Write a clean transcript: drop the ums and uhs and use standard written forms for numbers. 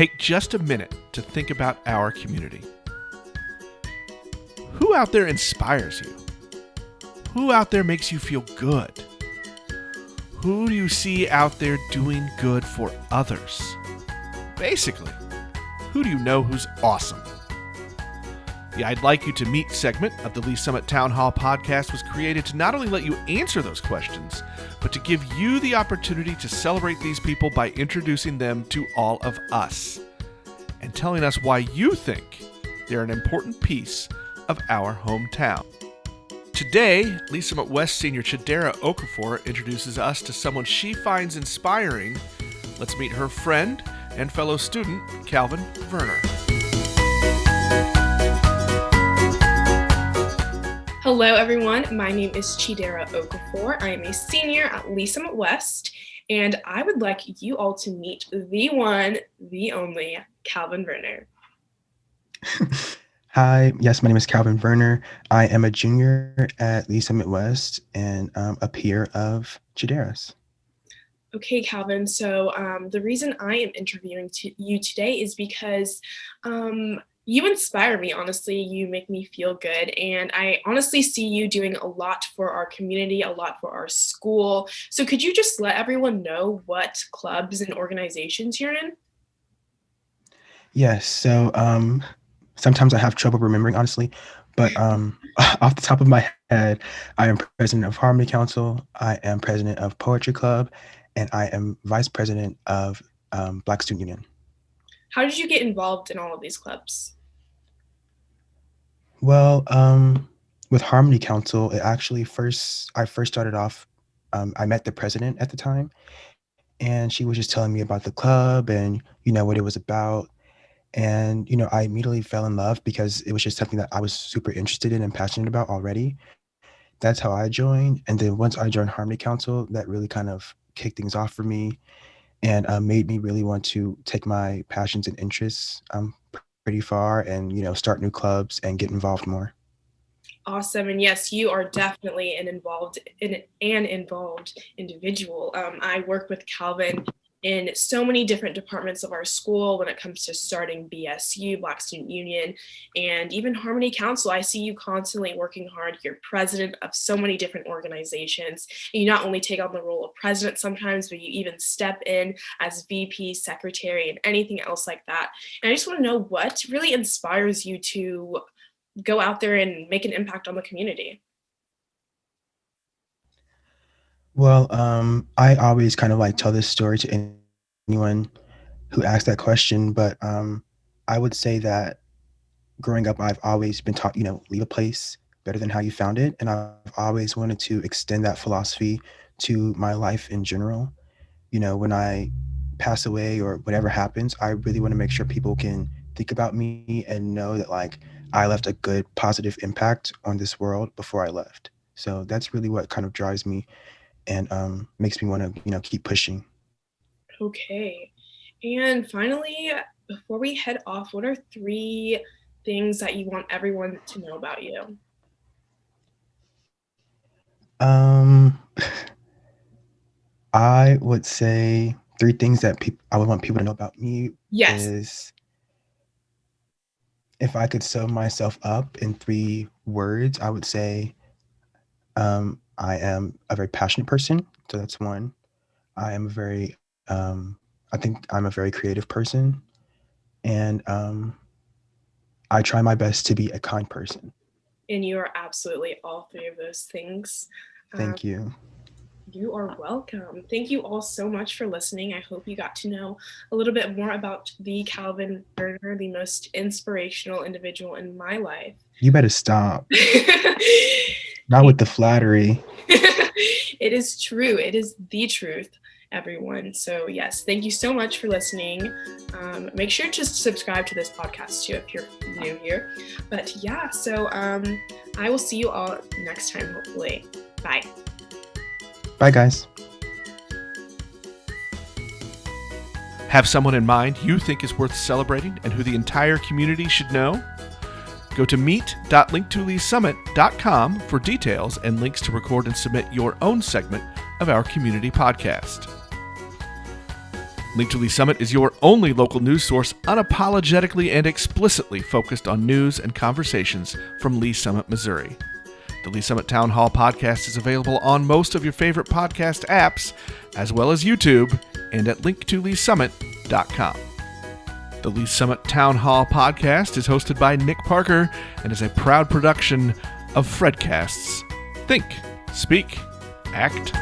Take just a minute to think about our community. Who out there inspires you? Who out there makes you feel good? Who do you see out there doing good for others? Basically, who do you know who's awesome? The I'd Like You to Meet segment of the Lee Summit Town Hall podcast was created to not only let you answer those questions, but to give you the opportunity to celebrate these people by introducing them to all of us and telling us why you think they're an important piece of our hometown. Today, Lee Summit West senior Chidera Okafor introduces us to someone she finds inspiring. Let's meet her friend and fellow student, Kalvin Verner. Hello, everyone. My name is Chidera Okafor. I am a senior at Lee Summit West, and I would like you all to meet the one, the only, Kalvin Verner. Hi, yes, my name is Kalvin Verner. I am a junior at Lee Summit West and a peer of Chidera's. Okay, Kalvin, so the reason I am interviewing you today is because you inspire me, honestly. You make me feel good, and I honestly see you doing a lot for our community, a lot for our school. So could you just let everyone know what clubs and organizations you're in? Yes, so sometimes I have trouble remembering, honestly, but off the top of my head, I am president of Harmony Council, I am president of Poetry Club, and I am vice president of Black Student Union. How did you get involved in all of these clubs? Well, with Harmony Council, I first started off, I met the president at the time, and she was just telling me about the club and, what it was about. And, I immediately fell in love because it was just something that I was super interested in and passionate about already. That's how I joined. And then once I joined Harmony Council, that really kind of kicked things off for me and made me really want to take my passions and interests pretty far and, start new clubs and get involved more. Awesome. And yes, you are definitely an involved individual. I work with Kalvin in so many different departments of our school when it comes to starting BSU, Black Student Union, and even Harmony Council. I see you constantly working hard. You're president of so many different organizations. And you not only take on the role of president sometimes, but you even step in as VP, secretary, and anything else like that. And I just want to know what really inspires you to go out there and make an impact on the community. Well, I always kind of tell this story to anyone who asks that question, but I would say that growing up, I've always been taught, leave a place better than how you found it. And I've always wanted to extend that philosophy to my life in general. When I pass away or whatever happens, I really want to make sure people can think about me and know that I left a good positive impact on this world before I left. So that's really what kind of drives me and makes me want to, keep pushing. Okay. And finally, before we head off, what are 3 things that you want everyone to know about you? I would say 3 things that I would want people to know about me. Yes. Is if I could sum myself up in 3 words, I would say I am a very passionate person. So that's 1. I am I think I'm a very creative person. And I try my best to be a kind person. And you are absolutely all 3 of those things. Thank you. You are welcome. Thank you all so much for listening. I hope you got to know a little bit more about the Kalvin Verner, the most inspirational individual in my life. You better stop. Not with the flattery. It is true. It is the truth, everyone. So yes, thank you so much for listening. Make sure to subscribe to this podcast too if you're new here. But yeah, so I will see you all next time, hopefully. Bye. Bye, guys. Have someone in mind you think is worth celebrating and who the entire community should know? Go to meet.linktoleesummit.com for details and links to record and submit your own segment of our community podcast. Link to Lee Summit is your only local news source unapologetically and explicitly focused on news and conversations from Lee Summit, Missouri. The Lee Summit Town Hall podcast is available on most of your favorite podcast apps, as well as YouTube, and at linktoleesummit.com. The Lee Summit Town Hall podcast is hosted by Nick Parker and is a proud production of Fredcast's Think, Speak, Act,